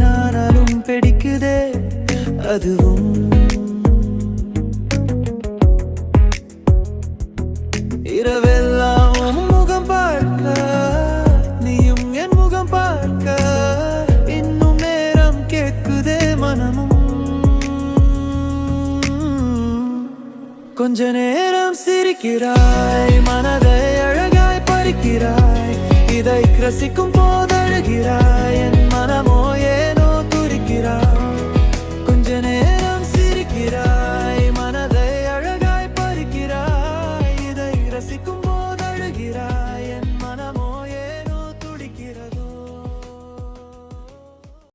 நானாலும் பிடிக்குதே அதுவும். இரவெல்லாம் உன் முகம் பார்க்க, நீயும் என் முகம் பார்க்க, இன்னும் நேரம் கேட்குதே மனமும். கொஞ்ச நேரம் சிரிக்கிறாய், மனதை அழகாய் பறிக்கிறாய், இதை ரசிக்கும் போதழுகிறாய்.